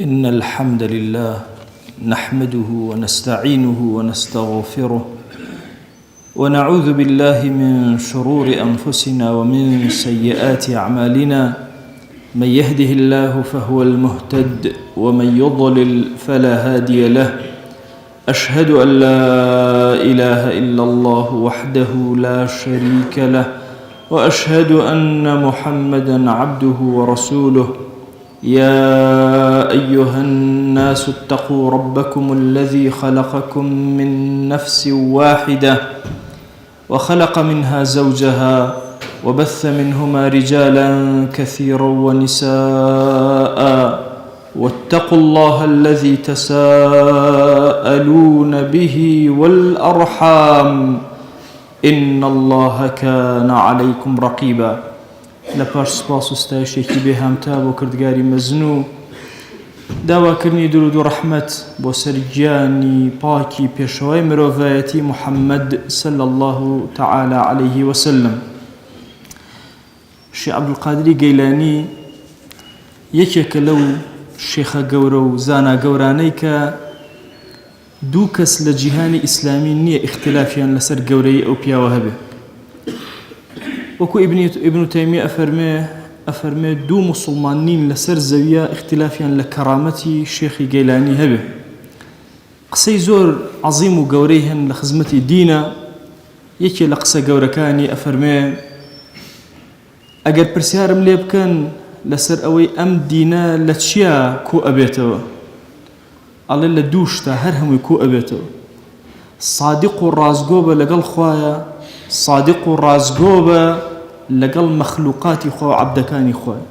إن الحمد لله نحمده ونستعينه ونستغفره ونعوذ بالله من شرور أنفسنا ومن سيئات أعمالنا. من يهده الله فهو المهتد ومن يضلل فلا هادي له. أشهد أن لا إله إلا الله وحده لا شريك له، وأشهد أن محمدًا عبده ورسوله. يا أيها الناس اتقوا ربكم الذي خلقكم من نفس واحدة وخلق منها زوجها وبث منهما رجالا كثيرا ونساء، واتقوا الله الذي تساءلون به والأرحام إن الله كان عليكم رقيبا. لپاش سپاس و ستایشێکی بێهامتا بۆ کردگاری مەزنوو، داواکردنی درود و ڕەحمەت بۆ سەرگیانی پاکی پێشەوای مرۆڤایەتی محەممەد صلی الله تعالى عليه وسلم. شێخ عەبدولقادری گەیلانی یەکێکە لەو شێخە گەورە و زانا گەورانەی کە دوو کەس لە جیهانی ئیسلامی نییە ئیختلافیان لەسەر گەورەی ئەو پیاوە هەبێ. وەکو ئیبن تەیمیە ئەفەرمێ دوو موسڵمان نین لەسەر زەویە ئیختلافیان لە کەرامەتی شێخی گەیلانی هەبێ. قسەی زۆر عەزیم و گەورەی هەن لە خزمەتی دینە. یەکێ لە قسە گەورەکانی ئەفەرمێ ئەگەر پرسیارم لێ بکەن لەسەر ئەوەی ئەم دینە لە چیە کۆ ئەبێتەوە، ئەڵێ لە دوو شتە هەر هەمووی کۆ ئەبێتەوە. صادق و ڕازگۆ بە لەگەڵ خوایە، صادق و ڕازگۆ بە لەگەڵ مەخلوقاتی خوا و عەبدەکانی خوایە.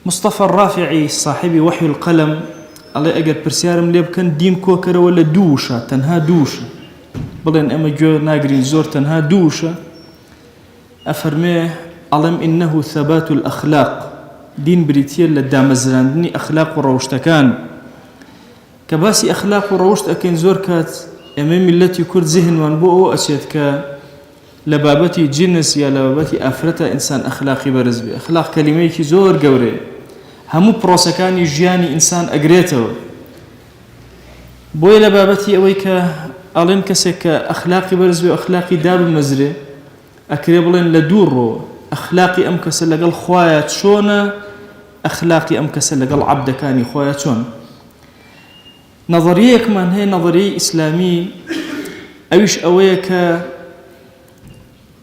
مصطفى الرافعی صاحبی وحی القەلەم ئەڵێ ئەگەر پرسیارم لێ بکەن دین کۆکەرەوە لە دووشە، تەنها دووشە، بڵێن ئەمە گوێ ناگرین زۆر تەنها دووشە، ئەفەرمێ ئەڵێم ئینەه ثەبات الأخلاق، دین بریتیە لە دامەزراندنی ئەخلاق و ڕەوشتەکان. کە باسی ئەخلاق و ڕەوشت ئەکەین زۆر کات ئێمە میلەتی کورد زیهنمان بۆ ئەوە ئەچێت کە لە بابەتی جنس یا لە بابەتی ئافرەتە ئینسان ئەخلاقی بەرز بێ. ئەخلاق کەلیمەیەکی زۆر گەورەیە، هەموو پرۆسەکانی ژیانی ئینسان ئەگرێتەوە. بۆیە لە بابەتی ئەوەی کە ئەڵێن کەسێک کە ئەخلاقی بەرز بێ و ئەخلاقی دابمەزرێ، ئەکرێ بڵێن لە دوو ڕۆ ئەخلاقی ئەم کەسە لەگەڵ خوایە چۆنە، ئەخلاقی ئەم کەسە لەگەڵ عەبدەکانی خوایە چۆن. نظریەکمان هەیە، نظریەی ئیسلامی، ئەویش ئەوەیە کە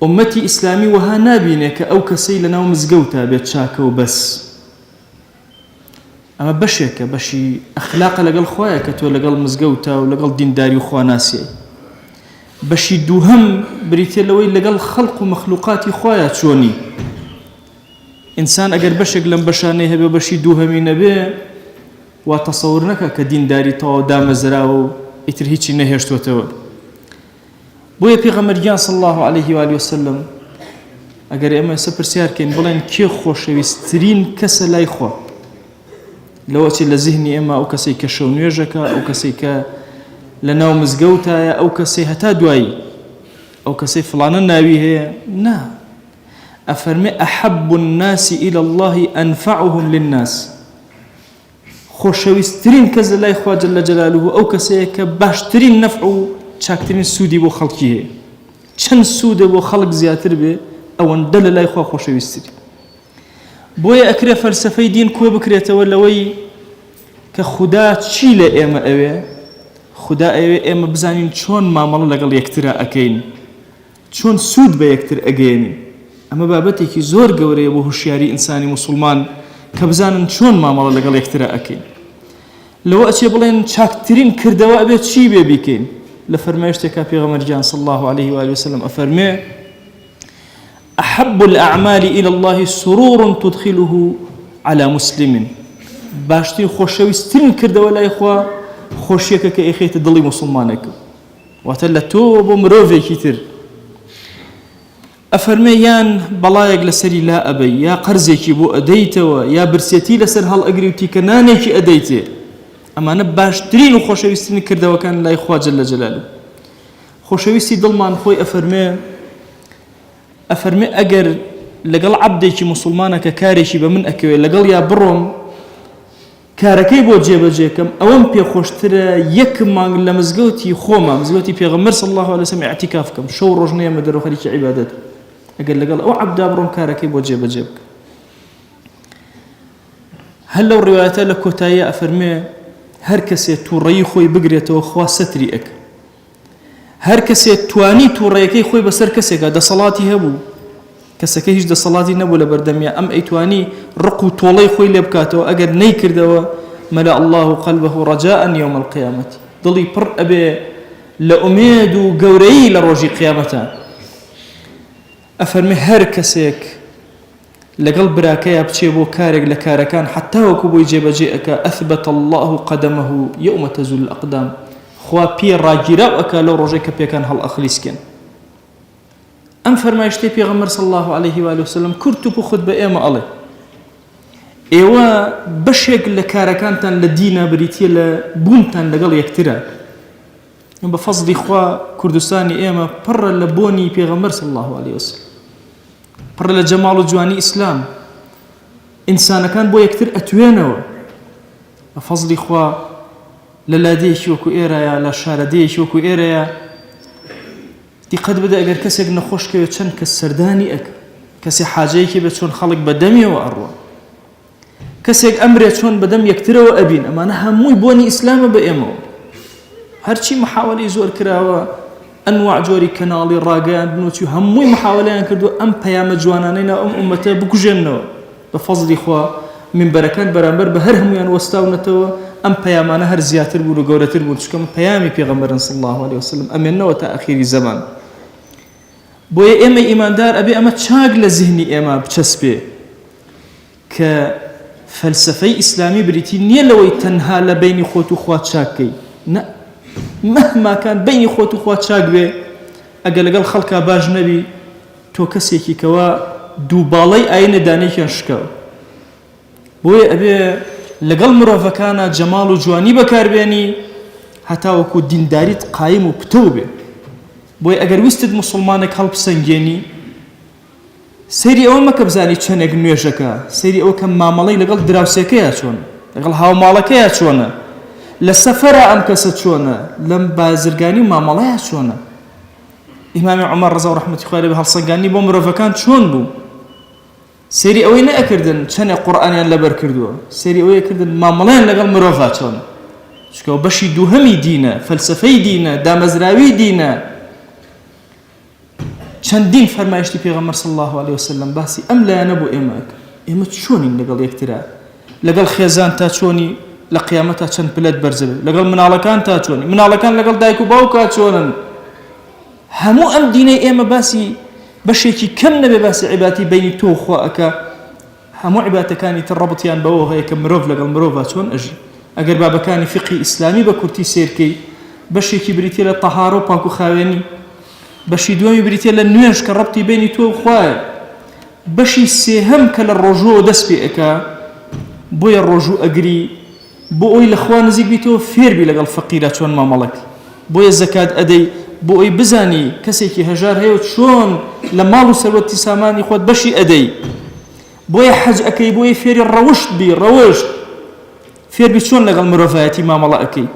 ئومەتی ئیسلامی وەها نابینێ کە ئەو کەسەی لەناو مزگەوتە بێت چاکە و بەس. ئەمە بەشێکە، بەشی ئەخلاقە لەگەڵ خوایە کە تۆ لەگەڵ مزگەوتە و لەگەڵ دینداری و خواناسیە. بەشی دووهەم بریتێ لەوەی لەگەڵ خەڵق و مەخلوقاتی خوایە چۆنی. ئینسان ئەگەر بەشێک لەم بەشانەی هەبێ بەشی دووهەمی نەبێ، وا تەسەوور نەکە کە دینداری تەواو دامەزراوە و ئیتر هیچی نەهێشتوێتەوە. بۆیە پێغەمبەرگیان صلی الله عليه وآله وسلم ئەگەر ئێمە ئێستا پرسیارکەین بڵێن کێ خۆشەویستترین کەسە لای خوا، لەوەچی لە زیهنی ئێمە ئەو کەسەی کە شەو نوێژەکە، ئەو کەسەی کە لە ناو مزگەوتایە، ئەو کەسەی هەتا دوایی ئەو کەسەی فڵانە ناوی هەیە، نا. ئەفەرمێ ئەحەب الناس إلى الله أنفعهم للناس، خۆشەویستترین کەس لە لای خوا جەل جەلالوه ئەو کەسەیە کە باشترین نەفع و چاکترین سوودی بۆ خەڵکی هەیە. چەند سوودە بۆ خەڵک زیاتر بێ، ئەوەندە لە لای خوا خۆشەویستترین. بۆیە ئەکرێ فەلسەفەی دین کۆ بکرێتەوە لەوەی کە خودا چی لە ئێمە ئەوێ، خودا ئەوێ ئێمە بزانین چۆن مامەڵە لەگەڵ یەکترا ئەکەین، چۆن سوود بە یەکتر ئەگەێنین. ئەمە بابەتێکی زۆر گەورەیە بۆ هوشیاری ئینسانی موسڵمان کە بزانن چۆن مامەڵە لەگەڵ یەکترا ئەکەین. لەوە ئەچێ بڵێن چاکترین کردەوە ئەبێت چی بێ بیکەین. لە فەرمایشتێکا پێغەمبەرگیان صلی الله عليه وآله وسلم ئەفەرمێ أحب الأعمال إلى الله سرور تدخله على مسلم، باشترین خۆشەویستترین کردەوە لای خوا خۆشیەکە کە ئەیخێتە دڵی موسڵمانێکە، واتە لە تۆ بۆ مرۆڤێکی تر. ئەفەرمێ یان بەڵایەک لەسەری لا ئەبەی، یا قەرزێکی بۆ ئەدەیتەوە، یا برسێتی لەسەر هەڵ ئەگری و تیکە نانێکی ئەدەیتێ. ئەمانە باشترین و خۆشەویستترین کردەوەکان لای خوا جەل جەلالوه. خۆشەویستی دڵمان خۆی ئەفەرمێ ئەگەر لەگەڵ عەبدێکی موسڵمانە کە کارێکی بە من ئەکەوێ، لەگەڵ یا بڕۆم کارەکەی بۆ جێبەجێکەم ئەوەم پێخۆشترە یەک مانگ لە مزگەوتی خۆمە مزگەوتی پێغەمبەر صلی الله علیه وسلم اعتیکاف بکەم شەو ڕۆژ نەیەمە دەرەوە خەریکی عیبادەت ئەگەر لەگەڵ ئەو عەبدا بڕۆم کارەکەی بۆ جێبەجێ بکەم. هەر لەو ڕیوایەتە لە کۆتاییە ئەفەرمێ هەر کەسێ تووڕەیی خۆی بگرێتەوە خوا سەتری ئەکە. هەر کەسێ توانی تووڕەیەکەی خۆی بەسەر کەسێکە دەسەڵاتی هەبوو کەسەکە هیچ دەسەڵاتی نەبوو لە بەردەمیە ئەم ئەیتوانی ڕق و تۆڵەی خۆی لێ بکاتەوە ئەگەر نەیکردەوە مەلە الله قەلبەه ڕەجاء یوم القیامەت دڵی پڕ ئەبێ لە ئومێد و گەورەی لە ڕۆژی قیامەتە. ئەفەرمێ هەر کەسێک لەگەڵ براکەیە بچێ بۆ کارێک لە کارەکان حتا وەکو بۆی جێبەجێ ئەکا ئەثبەت الله قەدەمەه یوم تەزول الأقدام خوا پێ ڕاگیراو ئەکا لەو ڕۆژەی کە پێکان هەڵ ئەخلیسکێن. ئەم فەرمایشتەی پێغەمبەر صلی الله عليه وآله وسلم کورت و خود بە ئێمە ئەڵێ ئێوە بەشێک لە کارەکانتان لە دینە بریتیە لە بوونتان لەگەڵ یەکترە. بە فەزلی خوا کوردستانی ئێمە پڕە لە بۆنی پێغەمبەر صلی الله عليه وسلم پڕە لە جەماڵ و جوانی ئیسلام ئینسانەکان بۆ یەکتر ئەتوێنەوە. بە فەزلی خوا لە لادەیەکی وەکو ئێرەیە لە شارەدەیەکی وەکو ئێرەیە دیقەت بدە ئەگەر کەسێک نەخۆشکەوێت چەند کەس سەردانی ئەکە کەسێ حاجەیەکی بێت چۆن خەڵک بەدەمیەوە ئەڕوە کەسێک ئەمرێت چۆن بەدەم یەکترەوە ئەبین. ئەمانە هەمووی بۆنی ئیسلامە بە ئێمەوە. هەرچی محاوەلەی زۆر کراوە ئەنواع جۆری کەناڵی ڕاگەیاندن و هەمووی محاوەلەیان کردو ئەم پەیامە جوانانەی ناو ئەم ئومەتە بکوژێننەوە. بە فەزلی خوا منبەرەکان بەرامبەر بە هەر هەمویان وەستاونەتەوە ئەم پەیامانە هەر زیاتر بوون و گەورەتر بوون چکە پەیامی پێغەمبەرن صلی الله عليه وسلم ئەمێننەوە تا ئاخری زەمان. بۆیە ئێمە ئیماندار ئەبێ ئەمە چاک لە زیهنی ئێمە بچەسپێ کە فەلسفەی ئیسلامی بریتی نییە لەوەی تەنها لە بینی خۆت و خوا چاکەی نە مهما کان بینی خۆت و خوا چاک بێ ئەگە لەگەڵ خەڵکا باش نەبی تۆ کەسێکی کەوا دووباڵەی ئاینە دانێکیان شکاو. بۆیە ئەبێ لەگەڵ مرۆڤەکانە جەماڵ و جوانی بەکاربێنی هەتا وەکو دینداریت قایم و پتەو بێ. بۆیە ئەگەر ویستت مسلمانێک هەڵبسەنگێنی سەیری ئەوە مەکە بزانی چەندێک نوێژەکە سەیری ئەوە کە مامەڵەی لەگەڵ دراوسێکەیە چۆن لەگەڵ هاوماڵەکەیە چۆنە لە سەفەرە ئەم کەسە چۆنە لەم بازرگانی و مامەڵەیە چۆنە. ئیمامی عومەر ڕەزا و ڕەحمەتی خوای لێبێ هەڵسەنگانی بۆ مرۆڤەکان چۆن بوو سەیری ئەوەی نەئەکردن چەندێک قورئانیان لەبەر کردووە سەیری ئەوەیە کردن مامەڵەیان لەگەڵ مرۆڤە چۆنە چکە بەشی دووهەمی دینە فەلسفەی دینە دامەزراوی دینە. چەندین فەرمایشتی پێغەمبەر صلی الله عليه وسلم باسی ئەم لایەنە بۆ ئێمە ئەکە ئێمە چۆنین لەگەڵ یەکترا لەگەڵ خێزان تا چۆنی لە قیامەتا چەند پلەت بەرزە بێ لەگەڵ مناڵەکان تا چۆنی مناڵەکان لەگەڵ دایک و باوکا چۆنن. هەموو ئەم دینەی ئێمە باسی بەشێکی کەم نەبێ باسی عیباتی بینی تۆ خوا ئەکە هەموو عیباتەکانی تر ڕەبڵیان بەوە هەیە کە مرۆڤ لەگەڵ مرۆڤە چۆن ئەژی. ئەگەر بابەکانی فقی ئیسلامی بە کورتی سێرکەی بەشێکی بریتە لە تەهارە و پاک و خاوێنی بەشی دووەمی بریتە لە نوێژ کە ڕەبتی بینی تۆ خوایە بەشی سێهەم کە لە ڕۆژوە دەست پێ ئەکا بۆیە ڕۆژوو ئەگری بۆ ئەوی لە خوا نزیک بیتەوە فێربی لەگەڵ فەقیرە چۆن مامەڵەک بۆیە زەکات ئەدەی بۆ ئەوی بزانی کەسێکی هەژار هەیە چۆن لە ماڵ و سەروەتی سامانی خۆت بەشی ئەدەی بۆیە حەج ئەەکەی بۆیە فێری ڕەوشت بی ڕەوشت فێربی چۆن لەگەڵ مرۆڤایەتی مامەڵە ئەەکەی.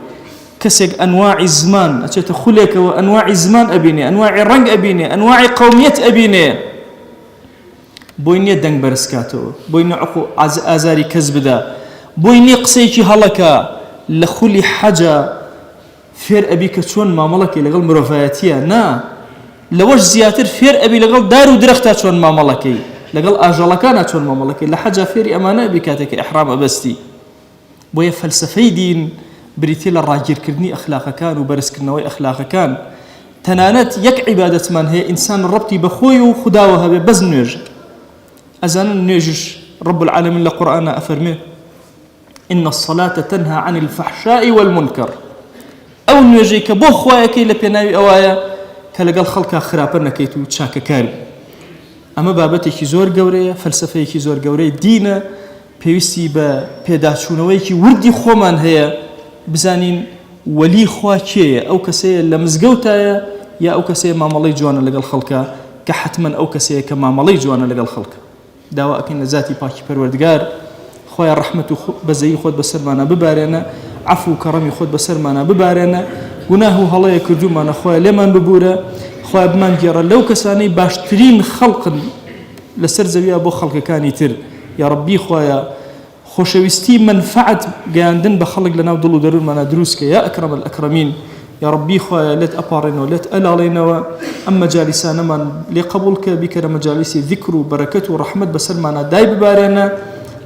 کەسێک ئەنواعی زمان ئەچێتە خولێکەوە ئەنواعی زمان ئەبینێ ئەنواعی ڕەنگ ئەبینێ ئەنواعی قەومیەت ئەبینێ بۆی نییە دەنگ بەرزکاتەوە بۆی نییە ئازاری کەس بدە بۆی نییە قسەیەکی هەڵەکە لە خولی حەجە فێر ئەبی کە چۆن مامەڵەکەی لەگەڵ مرۆڤایەتیە نا لەوەش زیاتر فێر ئەبی لەگەڵ دار و درەختە چۆن مامەڵەکەی لەگەڵ ئاژەڵەکانە چۆن مامەڵەکەی لە حەجە فێری ئەمانە ئەبی کاتێکی ئیحرام ئەبەستی. بۆیە فەلسفەی دین بریتە لە ڕاگیرکردنی ئەخلاقەکان و بەرزکردنەوەی ئەخلاقەکان. تەنانەت یەک عیبادەتمان هەیە ئینسان ڕەبتی بەخۆی و خوداوە هەبێ بەس نوێژ ئەزانن نوێژش رب العالمین لە قورئانە ئەفەرمێ إن الصلاة تنهى عن الفحشاء والمنكر ئەو نوێژەی کە بۆ خوایەکەی لە پێناوی ئەوایە کە لەگەڵ خەڵکا خراپە نەکەیت و چاکەکاری. ئەمە بابەتێکی زۆر گەورەیە فەلسفەیەکی زۆر گەورەی دینە پێویستی بە پێداچوونەوەیکی وردی خۆمان هەیە بزانین وەلی خوا کێیە ئەو کەسەیە لە مزگەوتایە یا ئەو کەسەیە مامەڵەی جوانە لەگەڵ خەڵکە کە حتمەن ئەو کەسەیە کە مامەڵەی جوانە لەگەڵ خەڵکە. داوا ئەکەین لە ذاتی پاکی پەروەردگار خويا رحمة بزي خود بسرمانا ببارنا عفو كرمي خود بسرمانا ببارنا گناه هلا يكردومانا خويا لمن ببورا خويا بمان جيرا لو كساني باشترين خلق لسر زويا بو خلق كاني تر يا ربي خويا خوشويستي منفعت جاندن بخلق لنا ودلو درون منا دروسك يا أكرم الأكرمين يا ربي خويا لا تأبارنا ولا تأل علينا أما جالسانا من لقبولك بك مجالسي ذكر وبركة ورحمة بسلمانا داي ببارنا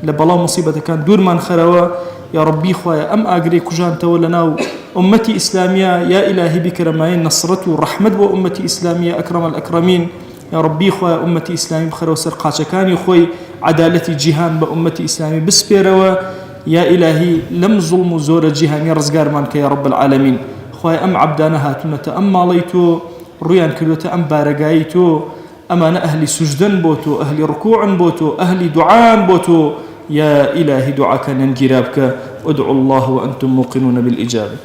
لبلا مصيبة كان دور من خروا يا ربي خويا أم أجري كجان تولنا أمتي إسلامية يا إلهي بك رماين نصرته ورحمة وأمتي إسلامية أكرم الأكرمين يا ربي خويا أمتي إسلامي بخير وسرقاتك كان يخوي عدالتي جهان بأمتي إسلامي بسبيروا يا إلهي لم ظلم زور جهان يا رزقار مانك يا رب العالمين خويا أم عبدانا هاتونا أم ماليتو ريان كلوتا أم بارقايتو أمان أهل سجدن بوتو أهل ركوع بوتو أهل دعاء بوتو يا إلهي دعاك ننجرابك ادعوا الله وأنتم موقنون بالإجابة